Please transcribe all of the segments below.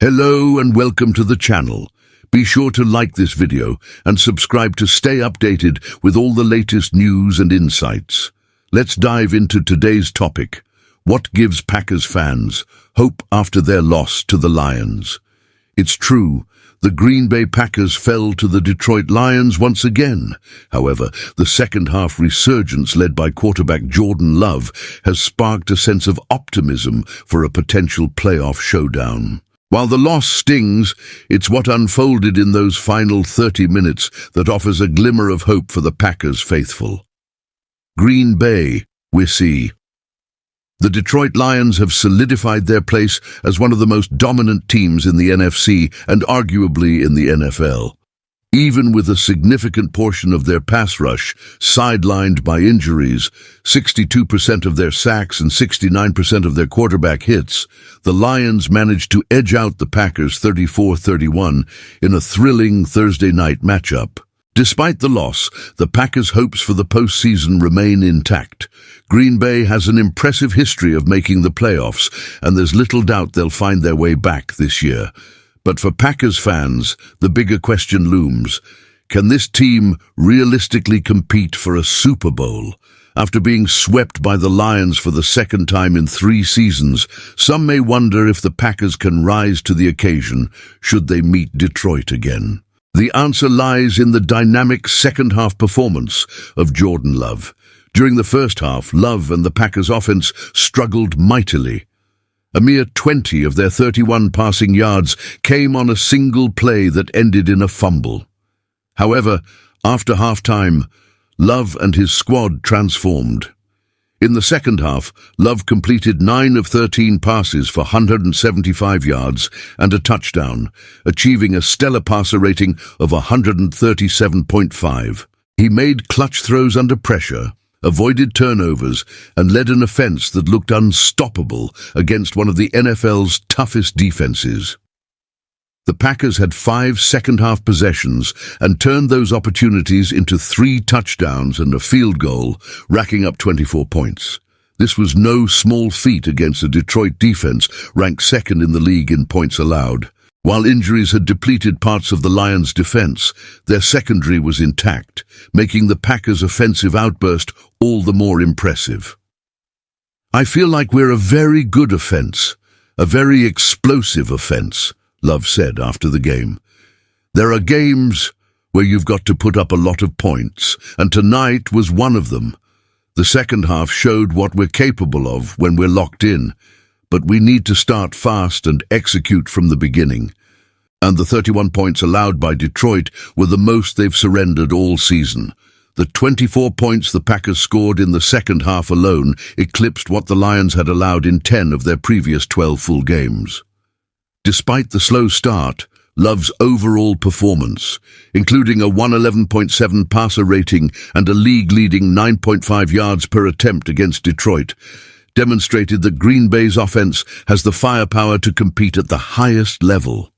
Hello and welcome to the channel. Be sure to like this video and subscribe to stay updated with all the latest news and insights. Let's dive into today's topic. What gives Packers fans hope after their loss to the Lions? It's true, the Green Bay Packers fell to the Detroit Lions once again. However, the second-half resurgence led by quarterback Jordan Love has sparked a sense of optimism for a potential playoff showdown. While the loss stings, it's what unfolded in those final 30 minutes that offers a glimmer of hope for the Packers faithful. Green Bay, we see. The Detroit Lions have solidified their place as one of the most dominant teams in the NFC and arguably in the NFL. Even with a significant portion of their pass rush sidelined by injuries, 62% of their sacks and 69% of their quarterback hits, the Lions managed to edge out the Packers 34-31 in a thrilling Thursday night matchup. Despite the loss, the Packers' hopes for the postseason remain intact. Green Bay has an impressive history of making the playoffs, and there's little doubt they'll find their way back this year. But for Packers fans, the bigger question looms. Can this team realistically compete for a Super Bowl? After being swept by the Lions for the second time in 3 seasons, some may wonder if the Packers can rise to the occasion should they meet Detroit again. The answer lies in the dynamic second-half performance of Jordan Love. During the first half, Love and the Packers' offense struggled mightily. A mere 20 of their 31 passing yards came on a single play that ended in a fumble. However, after halftime, Love and his squad transformed. In the second half, Love completed 9 of 13 passes for 175 yards and a touchdown, achieving a stellar passer rating of 137.5. He made clutch throws under pressure, avoided turnovers, and led an offense that looked unstoppable against one of the NFL's toughest defenses. The Packers had 5 second-half possessions and turned those opportunities into 3 touchdowns and a field goal, racking up 24 points. This was no small feat against a Detroit defense ranked second in the league in points allowed. While injuries had depleted parts of the Lions' defense, their secondary was intact, making the Packers' offensive outburst all the more impressive. "I feel like we're a very good offense, a very explosive offense," Love said after the game. "There are games where you've got to put up a lot of points, and tonight was one of them. The second half showed what we're capable of when we're locked in, but we need to start fast and execute from the beginning." And the 31 points allowed by Detroit were the most they've surrendered all season. The 24 points the Packers scored in the second half alone eclipsed what the Lions had allowed in 10 of their previous 12 full games. Despite the slow start, Love's overall performance, including a 111.7 passer rating and a league-leading 9.5 yards per attempt against Detroit, demonstrated that Green Bay's offense has the firepower to compete at the highest level.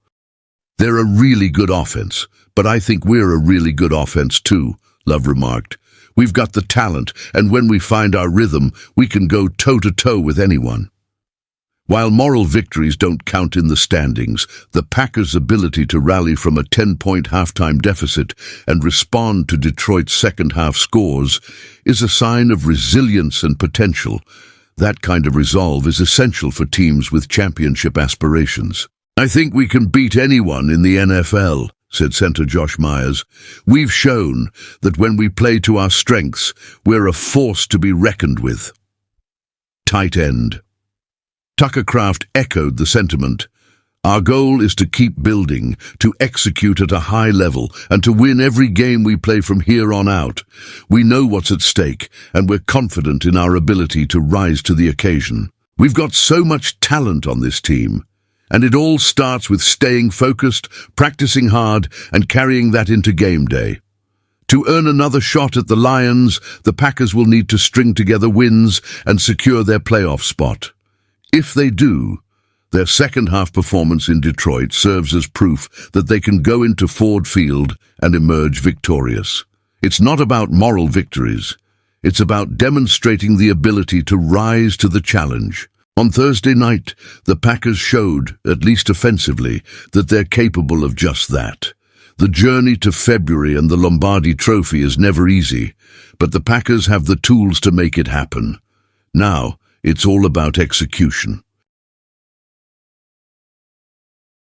"They're a really good offense, but I think we're a really good offense too," Love remarked. "We've got the talent, and when we find our rhythm, we can go toe-to-toe with anyone." While moral victories don't count in the standings, the Packers' ability to rally from a 10-point halftime deficit and respond to Detroit's second-half scores is a sign of resilience and potential. That kind of resolve is essential for teams with championship aspirations. "I think we can beat anyone in the NFL," said center Josh Myers. "We've shown that when we play to our strengths, we're a force to be reckoned with." Tight end. Tucker Kraft echoed the sentiment. "Our goal is to keep building, to execute at a high level, and to win every game we play from here on out. We know what's at stake, and we're confident in our ability to rise to the occasion. We've got so much talent on this team, and it all starts with staying focused, practicing hard, and carrying that into game day. To earn another shot at the Lions, the Packers will need to string together wins and secure their playoff spot. If they do, their second-half performance in Detroit serves as proof that they can go into Ford Field and emerge victorious. It's not about moral victories. It's about demonstrating the ability to rise to the challenge. On Thursday night, the Packers showed, at least offensively, that they're capable of just that. The journey to February and the Lombardi Trophy is never easy, but the Packers have the tools to make it happen. Now, it's all about execution.